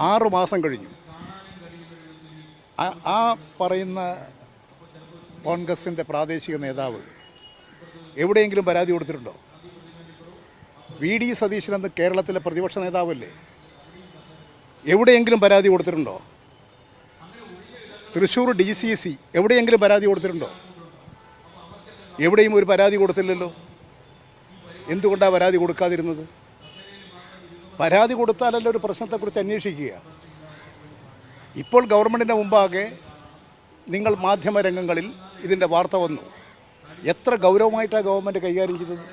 6 മാസം കഴിഞ്ഞു. ആ പറയുന്ന കോൺഗ്രസിൻ്റെ പ്രാദേശിക നേതാവ് എവിടെയെങ്കിലും പരാതി കൊടുത്തിട്ടുണ്ടോ? VD സതീശൻ എന്ന കേരളത്തിലെ പ്രതിപക്ഷ നേതാവല്ലേ, എവിടെയെങ്കിലും പരാതി കൊടുത്തിട്ടുണ്ടോ? തൃശ്ശൂർ DCC എവിടെയെങ്കിലും പരാതി കൊടുത്തിട്ടുണ്ടോ? എവിടെയും ഒരു പരാതി കൊടുത്തില്ലല്ലോ. എന്തുകൊണ്ടാണ് പരാതി കൊടുക്കാതിരുന്നത്? പരാതി കൊടുത്താലല്ലോ ഒരു പ്രശ്നത്തെക്കുറിച്ച് അന്വേഷിക്കുക. ഇപ്പോൾ ഗവൺമെൻറ്റിൻ്റെ മുമ്പാകെ നിങ്ങൾ മാധ്യമരംഗങ്ങളിൽ ഇതിൻ്റെ വാർത്ത വന്നു. എത്ര ഗൗരവമായിട്ടാണ് ഗവൺമെൻറ് കൈകാര്യം ചെയ്തത്?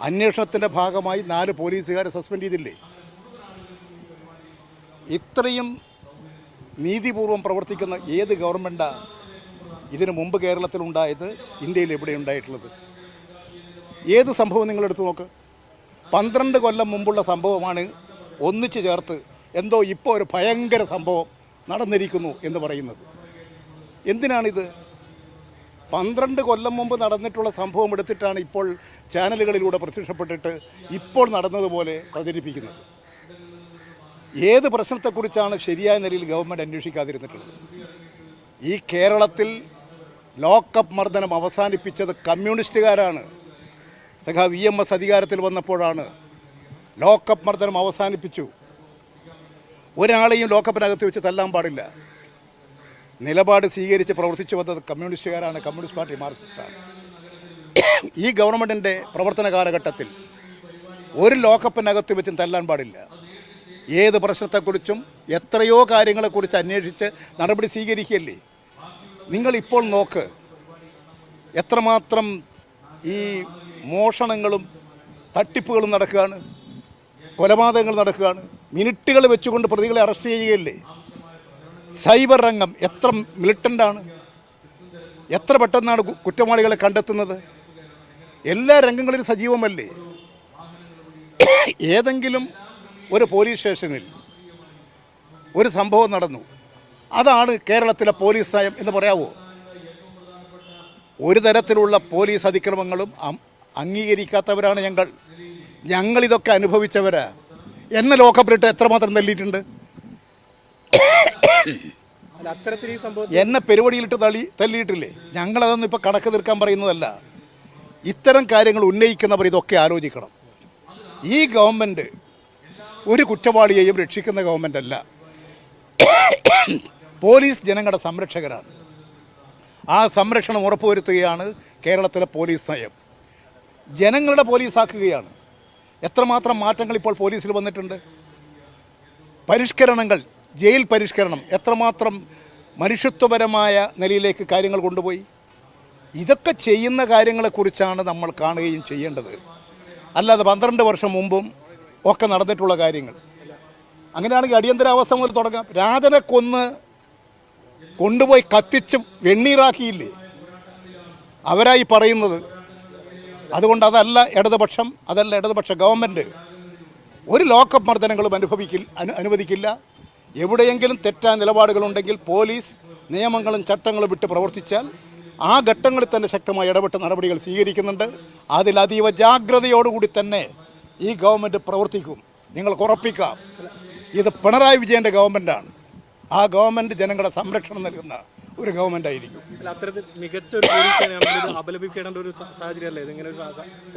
അന്വേഷണത്തിൻ്റെ ഭാഗമായി 4 പോലീസുകാരെ സസ്പെൻഡ് ചെയ്തില്ലേ? ഇത്രയും നീതിപൂർവം പ്രവർത്തിക്കുന്ന ഏത് ഗവൺമെൻറ്റാണ് ഇതിനു മുമ്പ് കേരളത്തിലുണ്ടായത്? ഇന്ത്യയിൽ എവിടെ ഉണ്ടായിട്ടുള്ളത്? ഏത് സംഭവം നിങ്ങളെടുത്ത് നോക്ക്. 12 കൊല്ലം മുമ്പുള്ള സംഭവമാണ് ഒന്നിച്ചു ചേർത്ത് എന്തോ ഇപ്പോൾ ഒരു ഭയങ്കര സംഭവം നടന്നിരിക്കുന്നു എന്ന് പറയുന്നത്. എന്തിനാണിത്? 12 കൊല്ലം മുമ്പ് നടന്നിട്ടുള്ള സംഭവം എടുത്തിട്ടാണ് ഇപ്പോൾ ചാനലുകളിലൂടെ പ്രത്യക്ഷപ്പെട്ടിട്ട് ഇപ്പോൾ നടന്നതുപോലെ പ്രചരിപ്പിക്കുന്നത്. ഏത് പ്രശ്നത്തെക്കുറിച്ചാണ് ശരിയായ നിലയിൽ ഗവൺമെൻറ് അന്വേഷിക്കാതിരുന്നിട്ടുള്ളത്? ഈ കേരളത്തിൽ ലോക്കപ്പ് മർദ്ദനം അവസാനിപ്പിച്ചത് കമ്മ്യൂണിസ്റ്റുകാരാണ്. VMS അധികാരത്തിൽ വന്നപ്പോഴാണ് ലോക്കപ്പ് മർദ്ദനം അവസാനിപ്പിച്ചു. ഒരാളെയും ലോക്കപ്പിനകത്ത് വെച്ച് തല്ലാൻ പാടില്ല. നിലപാട് സ്വീകരിച്ച് പ്രവർത്തിച്ചു വന്നത് കമ്മ്യൂണിസ്റ്റുകാരാണ്, കമ്മ്യൂണിസ്റ്റ് പാർട്ടി മാർക്സിസ്റ്റാണ്. ഈ ഗവൺമെൻറ്റിൻ്റെ പ്രവർത്തന കാലഘട്ടത്തിൽ ഒരു ലോക്കപ്പിനകത്ത് വെച്ചും തല്ലാൻ പാടില്ല. ഏത് പ്രശ്നത്തെക്കുറിച്ചും എത്രയോ കാര്യങ്ങളെക്കുറിച്ച് അന്വേഷിച്ച് നടപടി സ്വീകരിക്കുകയല്ലേ. നിങ്ങളിപ്പോൾ നോക്ക്, എത്രമാത്രം ഈ മോഷണങ്ങളും തട്ടിപ്പുകളും നടക്കുകയാണ്, കൊലപാതകങ്ങൾ നടക്കുകയാണ്. മിനിറ്റുകൾ വെച്ചുകൊണ്ട് പ്രതികളെ അറസ്റ്റ് ചെയ്യുകയല്ലേ. സൈബർ രംഗം എത്ര മിലിറ്റൻ്റാണ്, എത്ര പെട്ടെന്നാണ് കുറ്റവാളികളെ കണ്ടെത്തുന്നത്. എല്ലാ രംഗങ്ങളിലും സജീവമല്ലേ. ഏതെങ്കിലും ഒരു പോലീസ് സ്റ്റേഷനിൽ ഒരു സംഭവം നടന്നു, അതാണ് കേരളത്തിലെ പോലീസ് നയം എന്ന് പറയാവോ? ഒരു തരത്തിലുള്ള പോലീസ് അതിക്രമങ്ങളും അംഗീകരിക്കാത്തവരാണ് ഞങ്ങളിതൊക്കെ അനുഭവിച്ചവരാ. എന്നെ ലോക്കപ്പിലിട്ട് എത്രമാത്രം തല്ലിയിട്ടുണ്ട്. എന്നെ പെരുവടിയിലിട്ട് തല്ലിയിട്ടില്ലേ. ഞങ്ങളതൊന്നും ഇപ്പോൾ കണക്ക് തീർക്കാൻ പറയുന്നതല്ല. ഇത്തരം കാര്യങ്ങൾ ഉന്നയിക്കുന്നവർ ഇതൊക്കെ ആലോചിക്കണം. ഈ ഗവൺമെൻറ് ഒരു കുറ്റവാളിയെയും രക്ഷിക്കുന്ന ഗവൺമെൻറ് അല്ല. പോലീസ് ജനങ്ങളുടെ സംരക്ഷകരാണ്. ആ സംരക്ഷണം ഉറപ്പുവരുത്തുകയാണ് കേരളത്തിലെ പോലീസ് നയം. ജനങ്ങളുടെ പോലീസാക്കുകയാണ്. എത്രമാത്രം മാറ്റങ്ങൾ ഇപ്പോൾ പോലീസിൽ വന്നിട്ടുണ്ട്. പരിഷ്കരണങ്ങൾ, ജയിൽ പരിഷ്കരണം എത്രമാത്രം മനുഷ്യത്വപരമായ നിലയിലേക്ക് കാര്യങ്ങൾ കൊണ്ടുപോയി. ഇതൊക്കെ ചെയ്യുന്ന കാര്യങ്ങളെക്കുറിച്ചാണ് നമ്മൾ കാണുകയും ചെയ്യേണ്ടത്. അല്ലാതെ 12 വർഷം മുമ്പും ഒക്കെ നടന്നിട്ടുള്ള കാര്യങ്ങൾ. അങ്ങനെയാണെങ്കിൽ അടിയന്തരാവസ്ഥ മുതൽ തുടങ്ങാം. രാജനെ കൊണ്ടുപോയി കത്തിച്ച് വെണ്ണീറാക്കിയില്ലേ അവരായി പറയുന്നത്. അതുകൊണ്ട് അതല്ല ഇടതുപക്ഷ ഗവൺമെൻറ് ഒരു ലോക്കപ്പ് മർദ്ദനങ്ങളും അനുവദിക്കില്ല. എവിടെയെങ്കിലും തെറ്റായ നിലപാടുകളുണ്ടെങ്കിൽ പോലീസ് നിയമങ്ങളും ചട്ടങ്ങളും വിട്ട് പ്രവർത്തിച്ചാൽ ആ ഘട്ടങ്ങളിൽ തന്നെ ശക്തമായി ഇടപെട്ട നടപടികൾ സ്വീകരിക്കുന്നുണ്ട്. അതിൽ അതീവ ജാഗ്രതയോടുകൂടി തന്നെ ഈ ഗവൺമെൻറ് പ്രവർത്തിക്കും. നിങ്ങൾക്ക് ഉറപ്പിക്കാം, ഇത് പിണറായി വിജയൻ്റെ ഗവൺമെൻറ്റാണ്. ആ ഗവൺമെൻറ് ജനങ്ങളുടെ സംരക്ഷണം നൽകുന്ന ഒരു ഗവൺമെൻറ് ആയിരിക്കും. അത്തരത്തിൽ മികച്ച ഒരു പോലീസിനെ അപലപിക്കേണ്ട ഒരു സാഹചര്യമല്ലേ ഇതിങ്ങനെ ഒരു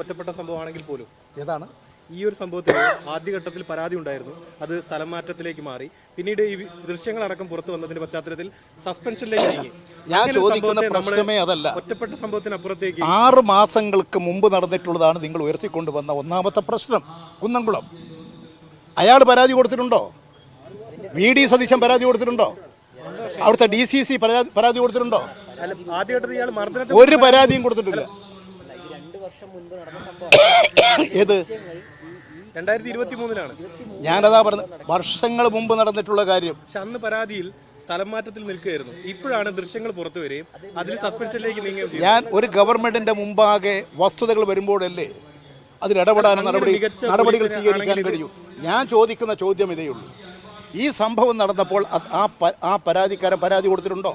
ഒറ്റപ്പെട്ട സംഭവമാണെങ്കിൽ പോലും? ഏതാണ് ഈ ഒരു സംഭവത്തിൽ ആദ്യഘട്ടത്തിൽ പരാതി ഉണ്ടായിരുന്നു, അത് സ്ഥലം മാറ്റത്തിലേക്ക് മാറി. പിന്നീട് ഈ ദൃശ്യങ്ങളടക്കം പുറത്തു വന്നതിന്റെ പശ്ചാത്തലത്തിൽ സസ്പെൻഷനിലേക്ക് നീങ്ങി. ഞാൻ ചോദിക്കുന്ന പ്രശ്നമേ അതല്ല. ഒറ്റപ്പെട്ട സംഭവത്തിനപ്പുറത്തേക്ക് 6 മാസങ്ങൾക്ക് മുമ്പ് നടന്നിട്ടുള്ളതാണ് നിങ്ങൾ ഉയർത്തിക്കൊണ്ടുവന്ന ഒന്നാമത്തെ പ്രശ്നം. കുന്നംകുളം അയാൾ പരാതി കൊടുത്തിട്ടുണ്ടോ? VD സതീശൻ പരാതി കൊടുത്തിട്ടുണ്ടോ? അവിടുത്തെ DCC പരാതി കൊടുത്തിട്ടുണ്ടോ? ഒരു പരാതിയും കൊടുത്തിട്ടില്ല. ഏത് 2023-ലാണ്. ഞാനതാ പറഞ്ഞത്, വർഷങ്ങൾ മുമ്പ് നടന്നിട്ടുള്ള കാര്യം. പക്ഷെ അന്ന് പരാതിയിൽ സ്ഥലം മാറ്റത്തിൽ നിൽക്കുകയായിരുന്നു. ഇപ്പോഴാണ് ദൃശ്യങ്ങൾ പുറത്തു വരികയും അതിൽ സസ്പെൻഷനിലേക്ക് നീങ്ങുകയും ചെയ്തു. ഞാൻ ഒരു ഗവൺമെന്റിന്റെ മുമ്പാകെ വസ്തുതകൾ വരുമ്പോഴല്ലേ അതിൽ ഇടപെടാനും നടപടികൾ സ്വീകരിക്കാൻ കഴിയൂ. ഞാൻ ചോദിക്കുന്ന ചോദ്യം ഇതേ ഉള്ളൂ. ഈ സംഭവം നടന്നപ്പോൾ ആ പരാതിക്കാരൻ പരാതി കൊടുത്തിട്ടുണ്ടോ?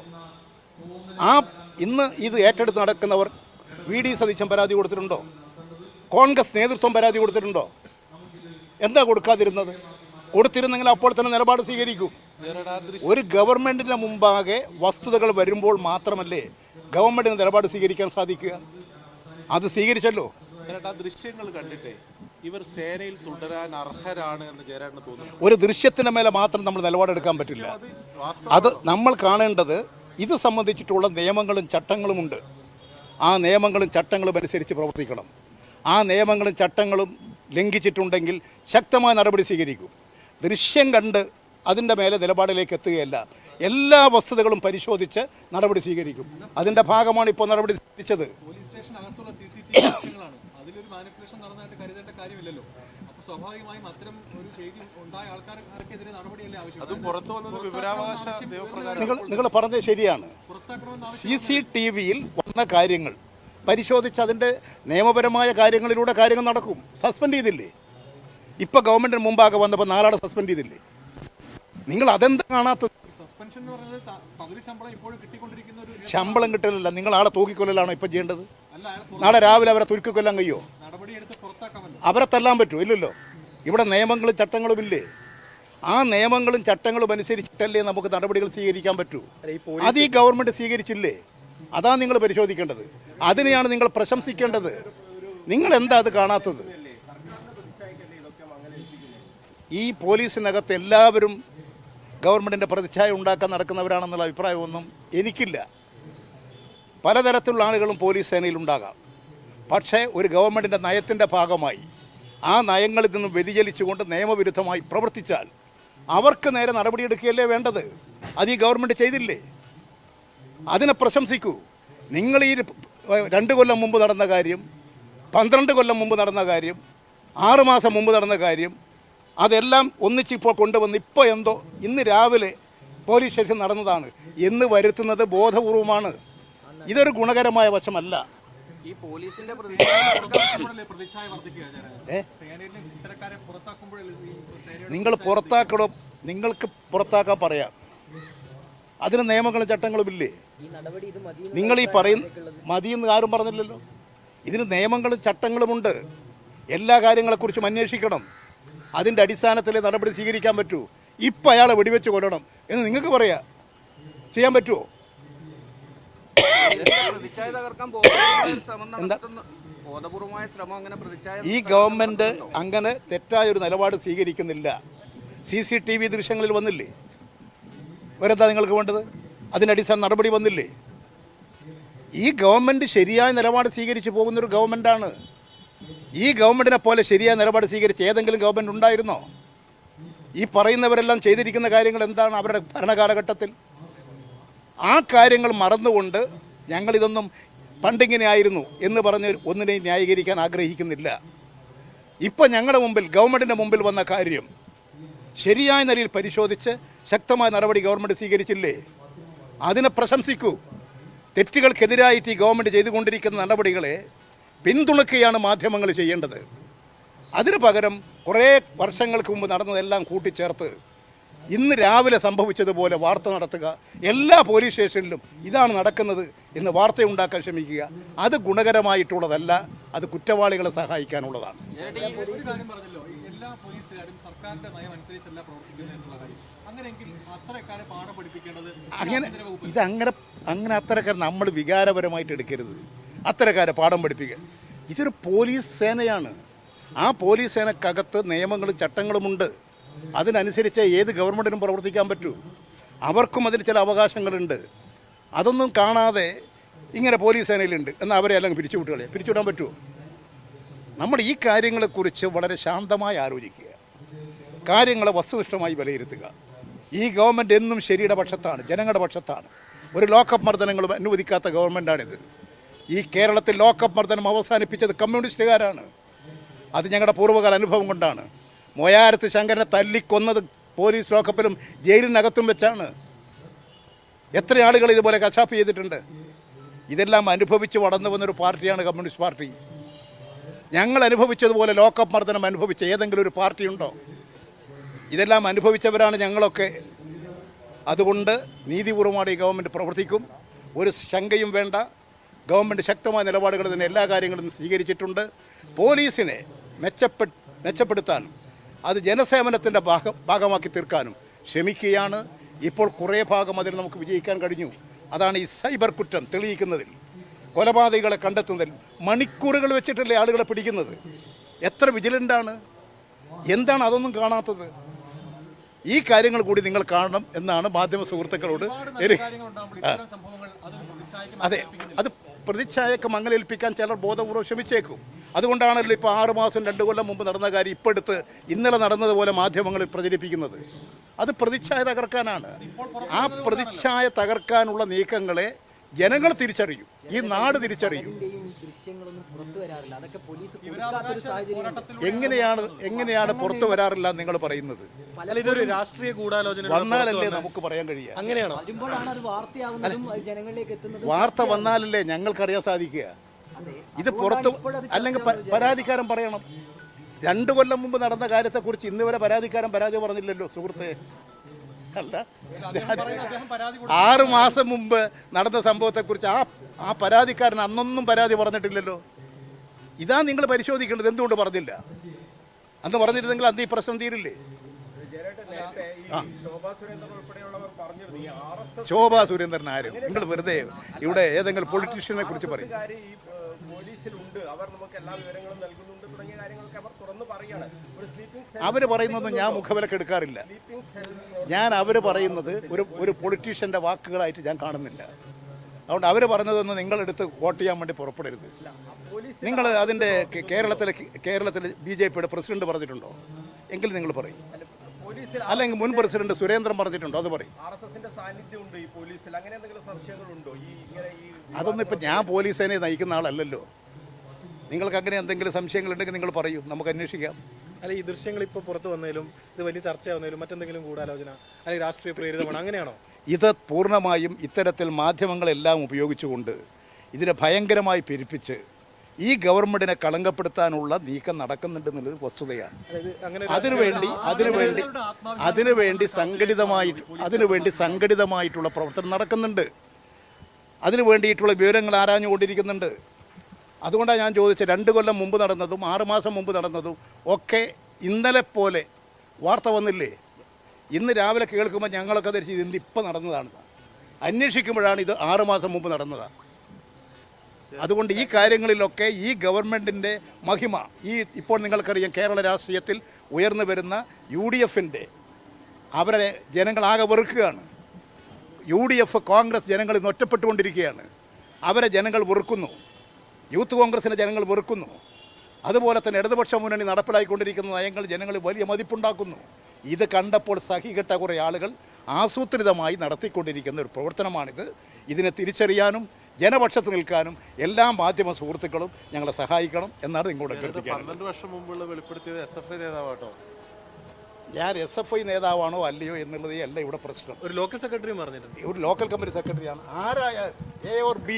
ഇന്ന് ഇത് ഏറ്റെടുത്ത് നടക്കുന്നവർ VD സതീശൻ പരാതി കൊടുത്തിട്ടുണ്ടോ? കോൺഗ്രസ് നേതൃത്വം പരാതി കൊടുത്തിട്ടുണ്ടോ? എന്താ കൊടുക്കാതിരുന്നത്? കൊടുത്തിരുന്നെങ്കിൽ അപ്പോൾ തന്നെ നിലപാട് സ്വീകരിക്കും. ഒരു ഗവൺമെൻറ്റിൻ്റെ മുമ്പാകെ വസ്തുതകൾ വരുമ്പോൾ മാത്രമല്ലേ ഗവൺമെൻറ്റിന് നിലപാട് സ്വീകരിക്കാൻ സാധിക്കുക. അത് സ്വീകരിച്ചല്ലോ. ദൃശ്യങ്ങൾ കണ്ടിട്ടേ ഇവർ സേനയിൽ തുടരാൻ അർഹരാണ് എന്ന് ജയരാജന് തോന്നുന്നു. ഒരു ദൃശ്യത്തിൻ്റെ മേലെ മാത്രം നമ്മൾ നിലപാടെടുക്കാൻ പറ്റില്ല. അത് നമ്മൾ കാണേണ്ടത് ഇത് സംബന്ധിച്ചിട്ടുള്ള നിയമങ്ങളും ചട്ടങ്ങളുമുണ്ട്. ആ നിയമങ്ങളും ചട്ടങ്ങളും അനുസരിച്ച് പ്രവർത്തിക്കണം. ആ നിയമങ്ങളും ചട്ടങ്ങളും ലംഘിച്ചിട്ടുണ്ടെങ്കിൽ ശക്തമായ നടപടി സ്വീകരിക്കും. ദൃശ്യം കണ്ട് അതിൻ്റെ മേലെ നിലപാടിലേക്ക് എത്തുകയല്ല. എല്ലാ വസ്തുതകളും പരിശോധിച്ച് നടപടി സ്വീകരിക്കും. അതിൻ്റെ ഭാഗമാണ് ഇപ്പോൾ നടപടി സ്വീകരിച്ചത്. അതിലൊരു മാനിപ്പുലേഷൻ നടന്നതായിട്ട് കരുതേണ്ട കാര്യമില്ലല്ലോ. അപ്പോൾ സ്വാഭാവികമായും അത്തരം ഒരു ചെയ്തി ഉണ്ടായ ആൾക്കാർക്കെതിരെ നടപടിയല്ലേ ആവശ്യം. അതും പുറത്തു വന്നത് വിവരാവകാശ നിയമപ്രകാരം. നിങ്ങൾ പറഞ്ഞത് ശരിയാണ്. CCTVയിൽ വന്ന കാര്യങ്ങൾ പരിശോധിച്ച് അതിൻ്റെ നിയമപരമായ കാര്യങ്ങളിലൂടെ കാര്യങ്ങൾ നടക്കും. സസ്പെൻഡ് ചെയ്തില്ലേ? ഇപ്പോൾ ഗവൺമെൻറ്റിന് മുമ്പാകെ വന്നപ്പോൾ 4 ആളെ സസ്പെൻഡ് ചെയ്തില്ലേ? നിങ്ങൾ അതെന്താ കാണാത്തത്? സസ്പെൻഷൻ എന്ന് പറയുന്നത് പകുതി ശമ്പളം ഇപ്പോഴും കിട്ടിക്കൊണ്ടിരിക്കുന്ന ഒരു ശമ്പളം കിട്ടലില്ല. നിങ്ങൾ ആളെ തൂക്കിക്കൊല്ലലാണോ ഇപ്പോൾ ചെയ്യേണ്ടത്? അല്ല, നാളെ രാവിലെ അവരെ തുരുക്കിക്കൊല്ലാൻ കഴിയുമോ? നടപടിയെടുത്ത് പുറത്താക്കാമല്ലോ. അവരെ തല്ലാൻ പറ്റുമോ? ഇല്ലല്ലോ. ഇവിടെ നിയമങ്ങളും ചട്ടങ്ങളും ഇല്ലേ? ആ നിയമങ്ങളും ചട്ടങ്ങളും അനുസരിച്ചിട്ടല്ലേ നമുക്ക് നടപടികൾ സ്വീകരിക്കാൻ പറ്റൂ. അത് ഈ ഗവൺമെൻറ് സ്വീകരിച്ചില്ലേ? അതാണ് നിങ്ങൾ പരിശോധിക്കേണ്ടത്. അതിനെയാണ് നിങ്ങൾ പ്രശംസിക്കേണ്ടത്. നിങ്ങൾ എന്താ അത് കാണാത്തത്? ഈ പോലീസിനകത്ത് എല്ലാവരും ഗവൺമെൻറ്റിൻ്റെ പ്രതിച്ഛായ ഉണ്ടാക്കാൻ നടക്കുന്നവരാണെന്നുള്ള അഭിപ്രായമൊന്നും എനിക്കില്ല. പലതരത്തിലുള്ള ആളുകളും പോലീസ് സേനയിലുണ്ടാകാം. പക്ഷേ ഒരു ഗവൺമെൻറ്റിൻ്റെ നയത്തിൻ്റെ ഭാഗമായി ആ നയങ്ങളിൽ നിന്നും വ്യതിചലിച്ചുകൊണ്ട് നിയമവിരുദ്ധമായി പ്രവർത്തിച്ചാൽ അവർക്ക് നേരെ നടപടിയെടുക്കുകയല്ലേ വേണ്ടത്. അത് ഈ ഗവൺമെൻറ് ചെയ്തില്ലേ? അതിനെ പ്രശംസിക്കൂ. നിങ്ങൾ ഈ 2 കൊല്ലം മുമ്പ് നടന്ന കാര്യം, 12 കൊല്ലം മുമ്പ് നടന്ന കാര്യം, 6 മാസം മുമ്പ് നടന്ന കാര്യം, അതെല്ലാം ഒന്നിച്ചിപ്പോൾ കൊണ്ടുവന്ന് ഇപ്പോൾ എന്തോ ഇന്ന് രാവിലെ പോലീസ് സ്റ്റേഷൻ നടന്നതാണ് എന്ന് വരുത്തുന്നത് ബോധപൂർവമാണ്. ഇതൊരു ഗുണകരമായ വശമല്ല. ഈ പോലീസിന്റെ പ്രതിച്ഛായ വർദ്ധിക്കുക ഇത്തരക്കാരെ പുറത്താക്കുമ്പോഴേ നിങ്ങൾ പുറത്താക്കണോ? നിങ്ങൾക്ക് പുറത്താക്കാൻ പറയാം. അതിന് നിയമങ്ങളും ചട്ടങ്ങളും ഇല്ലേ? നിങ്ങൾ ഈ പറയുന്ന മതിയെന്ന് ആരും പറഞ്ഞില്ലല്ലോ. ഇതിന് നിയമങ്ങളും ചട്ടങ്ങളുമുണ്ട്. എല്ലാ കാര്യങ്ങളെക്കുറിച്ചും അന്വേഷിക്കണം. അതിൻ്റെ അടിസ്ഥാനത്തിൽ നടപടി സ്വീകരിക്കാൻ പറ്റൂ. ഇപ്പം അയാളെ വെടിവെച്ച് കൊല്ലണം എന്ന് നിങ്ങൾക്ക് പറയാം. ചെയ്യാൻ പറ്റുമോ? ഈ ഗവൺമെൻറ് അങ്ങനെ തെറ്റായൊരു നിലപാട് സ്വീകരിക്കുന്നില്ല. CCTV ദൃശ്യങ്ങളിൽ വന്നില്ലേ? വേറെന്താ നിങ്ങൾക്ക് വേണ്ടത്? അതിൻ്റെ അടിസ്ഥാന നടപടി വന്നില്ലേ? ഈ ഗവൺമെൻറ് ശരിയായ നിലപാട് സ്വീകരിച്ച് പോകുന്നൊരു ഗവൺമെൻറ്റാണ്. ഈ ഗവൺമെൻറ്റിനെ പോലെ ശരിയായ നിലപാട് സ്വീകരിച്ച് ഏതെങ്കിലും ഗവൺമെൻറ് ഉണ്ടായിരുന്നോ? ഈ പറയുന്നവരെല്ലാം ചെയ്തിരിക്കുന്ന കാര്യങ്ങൾ എന്താണ് അവരുടെ ഭരണകാലഘട്ടത്തിൽ? ആ കാര്യങ്ങൾ മറന്നുകൊണ്ട് ഞങ്ങളിതൊന്നും പണ്ടിങ്ങനെ ആയിരുന്നു എന്ന് പറഞ്ഞ് ഒന്നിനെയും ന്യായീകരിക്കാൻ ആഗ്രഹിക്കുന്നില്ല. ഇപ്പം ഞങ്ങളുടെ മുമ്പിൽ ഗവൺമെൻറ്റിൻ്റെ മുമ്പിൽ വന്ന കാര്യം ശരിയായ നിലയിൽ പരിശോധിച്ച് ശക്തമായ നടപടി ഗവൺമെൻറ് സ്വീകരിച്ചില്ലേ? അതിനെ പ്രശംസിക്കൂ. തെറ്റുകൾക്കെതിരായിട്ട് ഈ ഗവൺമെൻറ് ചെയ്തുകൊണ്ടിരിക്കുന്ന നടപടികളെ പിന്തുണയ്ക്കുകയാണ് മാധ്യമങ്ങൾ ചെയ്യേണ്ടത്. അതിനു പകരം കുറേ വർഷങ്ങൾക്ക് മുമ്പ് നടന്നതെല്ലാം കൂട്ടിച്ചേർത്ത് ഇന്ന് രാവിലെ സംഭവിച്ചതുപോലെ വാർത്ത നടത്തുക, എല്ലാ പോലീസ് സ്റ്റേഷനിലും ഇതാണ് നടക്കുന്നത് എന്ന് വാർത്തയുണ്ടാക്കാൻ ശ്രമിക്കുക, അത് ഗുണകരമായിട്ടുള്ളതല്ല. അത് കുറ്റവാളികളെ സഹായിക്കാനുള്ളതാണ്. ഒരു കാര്യം പറഞ്ഞല്ലോ, എല്ലാ പോലീസുകാരും സർക്കാരിന്റെ നയം അനുസരിച്ചല്ല പ്രവർത്തിക്കുന്നത് എന്നുള്ള കാര്യം. അങ്ങനെയെങ്കിൽ അത്തരക്കാരെ പാഠം പഠിപ്പിക്കേണ്ടത് അങ്ങനെ അത്തരക്കാരെ നമ്മൾ വികാരപരമായിട്ട് എടുക്കരുത്. അത്തരക്കാരെ പാഠം പഠിപ്പിക്കുക. ഇതൊരു പോലീസ് സേനയാണ്. ആ പോലീസ് സേനക്കകത്ത് നിയമങ്ങളും ചട്ടങ്ങളുമുണ്ട്. അതിനനുസരിച്ച് ഏത് ഗവൺമെൻറ്റിനും പ്രവർത്തിക്കാൻ പറ്റൂ. അവർക്കും അതിൽ ചില അവകാശങ്ങളുണ്ട്. അതൊന്നും കാണാതെ ഇങ്ങനെ പോലീസ് സേനയിലുണ്ട് എന്നാൽ അവരെ എല്ലാം പിരിച്ചുവിടാൻ പറ്റുമോ? നമ്മൾ ഈ കാര്യങ്ങളെക്കുറിച്ച് വളരെ ശാന്തമായി ആലോചിക്കുക, കാര്യങ്ങളെ വസ്തുനിഷ്ഠമായി വിലയിരുത്തുക. ഈ ഗവൺമെൻറ് എന്നും ശരിയുടെ പക്ഷത്താണ്, ജനങ്ങളുടെ പക്ഷത്താണ്. ഒരു ലോക്കപ്പ് മർദ്ദനങ്ങളും അനുവദിക്കാത്ത ഗവൺമെൻറ്റാണിത്. ഈ കേരളത്തിൽ ലോക്കപ്പ് മർദ്ദനം അവസാനിപ്പിച്ചത് കമ്മ്യൂണിസ്റ്റുകാരാണ്. അത് ഞങ്ങളുടെ പൂർവ്വകാല അനുഭവം കൊണ്ടാണ്. മൊയാരത്ത് ശങ്കരനെ തല്ലിക്കൊന്നത് പോലീസ് ലോക്കപ്പിലും ജയിലിനകത്തും വെച്ചാണ്. എത്ര ആളുകൾ ഇതുപോലെ കശാപ്പ് ചെയ്തിട്ടുണ്ട്. ഇതെല്ലാം അനുഭവിച്ച് വളർന്നു വന്നൊരു പാർട്ടിയാണ് കമ്മ്യൂണിസ്റ്റ് പാർട്ടി. ഞങ്ങൾ അനുഭവിച്ചതുപോലെ ലോക്കപ്പ് മർദ്ദനം അനുഭവിച്ച ഏതെങ്കിലും ഒരു പാർട്ടിയുണ്ടോ? ഇതെല്ലാം അനുഭവിച്ചവരാണ് ഞങ്ങളൊക്കെ. അതുകൊണ്ട് നീതിപൂർവ്വമാണ് ഈ ഗവൺമെൻറ് പ്രവർത്തിക്കും. ഒരു ശങ്കയും വേണ്ട. ഗവൺമെൻറ് ശക്തമായ നിലപാടുകൾ തന്നെ എല്ലാ കാര്യങ്ങളും സ്വീകരിച്ചിട്ടുണ്ട്. പോലീസിനെ മെച്ചപ്പെടുത്താൻ അത് ജനസേവനത്തിൻ്റെ ഭാഗമാക്കി തീർക്കാനും ശ്രമിക്കുകയാണ്. ഇപ്പോൾ കുറേ ഭാഗം അതിൽ നമുക്ക് വിജയിക്കാൻ കഴിഞ്ഞു. അതാണ് ഈ സൈബർ കുറ്റം തെളിയിക്കുന്നതിൽ, കൊലപാതകികളെ കണ്ടെത്തുന്നതിൽ മണിക്കൂറുകൾ വെച്ചിട്ടല്ലേ ആളുകളെ പിടിക്കുന്നത്. എത്ര വിജിലൻ്റാണ്, എന്താണ് അതൊന്നും കാണാത്തത്? ഈ കാര്യങ്ങൾ കൂടി നിങ്ങൾ കാണണം എന്നാണ് മാധ്യമ സുഹൃത്തുക്കളോട് അതെ, അത് പ്രതിച്ഛായക്ക് മങ്ങലേൽപ്പിക്കാൻ ചിലർ ബോധപൂർവ്വം ശ്രമിച്ചേക്കും. അതുകൊണ്ടാണല്ലോ ഇപ്പോൾ 6 മാസം 2 കൊല്ലം മുമ്പ് നടന്ന കാര്യം ഇപ്പോൾ എടുത്ത് ഇന്നലെ നടന്നതുപോലെ മാധ്യമങ്ങളിൽ പ്രചരിപ്പിക്കുന്നത്. അത് പ്രതിച്ഛായ തകർക്കാനാണ്. ആ പ്രതിച്ഛായ തകർക്കാനുള്ള നീക്കങ്ങളെ ജനങ്ങൾ തിരിച്ചറിയും, ഈ നാട് തിരിച്ചറിയും. എങ്ങനെയാണ് പുറത്തു വരാറില്ല നിങ്ങൾ പറയുന്നത്? ഇതൊരു രാഷ്ട്രീയ ഗൂഢാലോചന വന്നാലല്ലേ നമുക്ക് പറയാൻ കഴിയുക. അങ്ങനെയാണോ? വാർത്ത വന്നാലല്ലേ ഞങ്ങൾക്കറിയാൻ സാധിക്കുക. ഇത് പുറത്ത് അല്ലെങ്കിൽ പരാതിക്കാരൻ പറയണം. 2 കൊല്ലം മുമ്പ് നടന്ന കാര്യത്തെക്കുറിച്ച് ഇന്ന് വരെ പരാതിക്കാരൻ പരാതി പറഞ്ഞില്ലല്ലോ സുഹൃത്തെ. അല്ല, 6 മാസം മുമ്പ് നടന്ന സംഭവത്തെക്കുറിച്ച് ആ പരാതിക്കാരൻ അന്നൊന്നും പരാതി പറഞ്ഞിട്ടില്ലല്ലോ. ഇതാ നിങ്ങൾ പരിശോധിക്കേണ്ടത്. എന്തുകൊണ്ട് പറഞ്ഞില്ല? അന്ന് പറഞ്ഞിരുന്നെങ്കിൽ അന്ന് ഈ പ്രശ്നം തീരില്ലേ? ശോഭാ സുരേന്ദ്രൻ ആരും നിങ്ങൾ വെറുതെ ഇവിടെ ഏതെങ്കിലും പൊളിറ്റീഷ്യനെ കുറിച്ച് പറയും. അവർ പറയുന്നതൊന്നും ഞാൻ മുഖവിലക്ക് എടുക്കാറില്ല. ഞാൻ അവർ പറയുന്നത് ഒരു പൊളിറ്റീഷ്യൻ്റെ വാക്കുകളായിട്ട് ഞാൻ കാണുന്നില്ല. അതുകൊണ്ട് അവർ പറഞ്ഞതൊന്നും നിങ്ങളെടുത്ത് വോട്ട് ചെയ്യാൻ വേണ്ടി പുറപ്പെടരുത്. നിങ്ങൾ അതിൻ്റെ കേരളത്തിൽ BJPയുടെ പ്രസിഡന്റ് പറഞ്ഞിട്ടുണ്ടോ? എങ്കിൽ നിങ്ങൾ പറയും. അല്ലെങ്കിൽ മുൻ പ്രസിഡന്റ് സുരേന്ദ്രൻ പറഞ്ഞിട്ടുണ്ടോ? അത് പറയും. അതൊന്നും ഇപ്പം ഞാൻ പോലീസ് സേനയെ നയിക്കുന്ന ആളല്ലല്ലോ. നിങ്ങൾക്ക് അങ്ങനെ എന്തെങ്കിലും സംശയങ്ങളുണ്ടെങ്കിൽ നിങ്ങൾ പറയൂ, നമുക്ക് അന്വേഷിക്കാം. അല്ല, ഈ ദൃശ്യങ്ങൾ ഇപ്പോൾ പുറത്തു വന്നതിലും ഇത് വലിയ ചർച്ചയാവുന്നതിലും മറ്റെന്തെങ്കിലും ഗൂഢാലോചന അല്ലെങ്കിൽ രാഷ്ട്രീയ പ്രേരിതമാണ്, അങ്ങനെയാണോ? ഇത് പൂർണ്ണമായും ഇത്തരത്തിൽ മാധ്യമങ്ങളെല്ലാം ഉപയോഗിച്ചുകൊണ്ട് ഇതിനെ ഭയങ്കരമായി പെരുപ്പിച്ച് ഈ ഗവൺമെന്റിനെ കളങ്കപ്പെടുത്താനുള്ള നീക്കം നടക്കുന്നുണ്ടെന്നുള്ളത് വസ്തുതയാണ്. അതിനുവേണ്ടി സംഘടിതമായിട്ടുള്ള പ്രവർത്തനം നടക്കുന്നുണ്ട്. അതിനു വേണ്ടിയിട്ടുള്ള വിവരങ്ങൾ ആരാഞ്ഞുകൊണ്ടിരിക്കുന്നുണ്ട്. അതുകൊണ്ടാണ് ഞാൻ ചോദിച്ചത്, 2 കൊല്ലം മുമ്പ് നടന്നതും 6 മാസം മുമ്പ് നടന്നതും ഒക്കെ ഇന്നലെ പോലെ വാർത്ത വന്നില്ലേ? ഇന്ന് രാവിലെ കേൾക്കുമ്പോൾ ഞങ്ങളൊക്കെ ധരിച്ചത് ഇന്ന് ഇപ്പം നടന്നതാണ്. അന്വേഷിക്കുമ്പോഴാണ് ഇത് 6 മാസം മുമ്പ് നടന്നതാണ്. അതുകൊണ്ട് ഈ കാര്യങ്ങളിലൊക്കെ ഈ ഗവൺമെൻറ്റിൻ്റെ മഹിമ, ഇപ്പോൾ നിങ്ങൾക്കറിയാം കേരള രാഷ്ട്രീയത്തിൽ ഉയർന്നു വരുന്ന UDFൻ്റെ അവരെ ജനങ്ങളാകെ വെറുക്കുകയാണ്. UDF കോൺഗ്രസ് ജനങ്ങളിൽ നിന്ന് ഒറ്റപ്പെട്ടുകൊണ്ടിരിക്കുകയാണ്. അവരെ ജനങ്ങൾ വെറുക്കുന്നു. യൂത്ത് കോൺഗ്രസിനെ ജനങ്ങൾ വെറുക്കുന്നു. അതുപോലെ തന്നെ ഇടതുപക്ഷ മുന്നണി നടപ്പിലാക്കിക്കൊണ്ടിരിക്കുന്ന നയങ്ങൾ ജനങ്ങളിൽ വലിയ മതിപ്പുണ്ടാക്കുന്നു. ഇത് കണ്ടപ്പോൾ സഹികെട്ട കുറേ ആളുകൾ ആസൂത്രിതമായി നടത്തിക്കൊണ്ടിരിക്കുന്ന ഒരു പ്രവർത്തനമാണിത്. ഇതിനെ തിരിച്ചറിയാനും ജനപക്ഷത്ത് നിൽക്കാനും എല്ലാ മാധ്യമ സുഹൃത്തുക്കളും ഞങ്ങളെ സഹായിക്കണം എന്നാണ് നിങ്ങളോട് അഭ്യർത്ഥിക്കുന്നത്. 12 വർഷം മുമ്പുള്ള വെളിപ്പെടുത്തിയത് SFI നേതാവാട്ടോ. ഞാൻ SFI നേതാവാണോ അല്ലയോ എന്നുള്ളത് അല്ല ഇവിടെ പ്രശ്നം. ഒരു ലോക്കൽ സെക്രട്ടറി പറഞ്ഞിട്ടുണ്ട്. ഒരു ലോക്കൽ കമ്മിറ്റി സെക്രട്ടറിയാണ്. ആരായാലും A or B.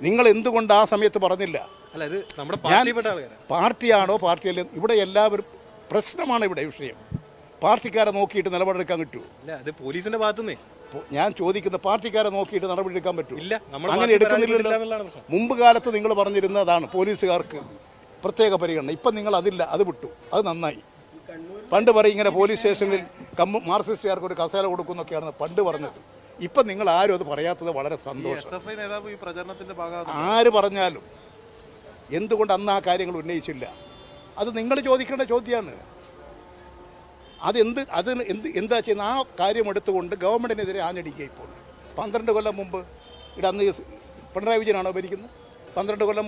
നിങ്ങൾ എന്തുകൊണ്ട് ആ സമയത്ത് പറഞ്ഞില്ല? അല്ല, ഇത് നമ്മുടെ പാർട്ടിയിൽപ്പെട്ട ആൾക്കാരാണ്. പാർട്ടിയാണോ പാർട്ടിയല്ല, ഇവിടെ എല്ലാവരും പ്രശ്നമാണ്. ഇവിടെ വിഷയം പാർട്ടിക്കാരെ നോക്കിയിട്ട് നിലപാടെടുക്കാൻ പറ്റുമോ? അല്ല, അത് പോലീസിന്റെ ഭാഗത്തുനിന്നേ. ഞാൻ ചോദിക്കുന്ന പാർട്ടിക്കാരെ നോക്കിയിട്ട് നടപടിയെടുക്കാൻ പറ്റുമോ? ഇല്ല, അങ്ങനെ എടുക്കുന്നില്ലല്ലോ. മുമ്പ് കാലത്ത് നിങ്ങൾ പറഞ്ഞിരുന്നതാണ് പോലീസുകാർക്ക് പ്രത്യേക പരിഗണന. ഇപ്പം നിങ്ങൾ അതില്ല, അത് വിട്ടു. അത് നന്നായി. പണ്ട് പറയും ഇങ്ങനെ പോലീസ് സ്റ്റേഷനിൽ മാർക്സിസ്റ്റുകാർക്ക് ഒരു കസേല കൊടുക്കുന്നൊക്കെയാണ് പണ്ട് പറഞ്ഞത്. ഇപ്പം നിങ്ങൾ ആരും അത് പറയാത്തത് വളരെ സന്തോഷം. SFI നേതാവ് ഈ പ്രചരണത്തിന്റെ ഭാഗമാണ്. ആര് പറഞ്ഞാലും എന്തുകൊണ്ട് അന്ന് ആ കാര്യങ്ങൾ ഉന്നയിച്ചില്ല? അത് നിങ്ങൾ ചോദിക്കേണ്ട ചോദ്യമാണ്. എന്താ ചെയ്യുന്ന ആ കാര്യം എടുത്തുകൊണ്ട് ഗവൺമെൻറ്റിനെതിരെ ആഞ്ഞടിക്കുക. ഇപ്പോൾ 12 കൊല്ലം മുമ്പ് ഇവിടെ അന്ന് പിണറായി വിജയനാണോ ഭരിക്കുന്നത്? 12 കൊല്ലം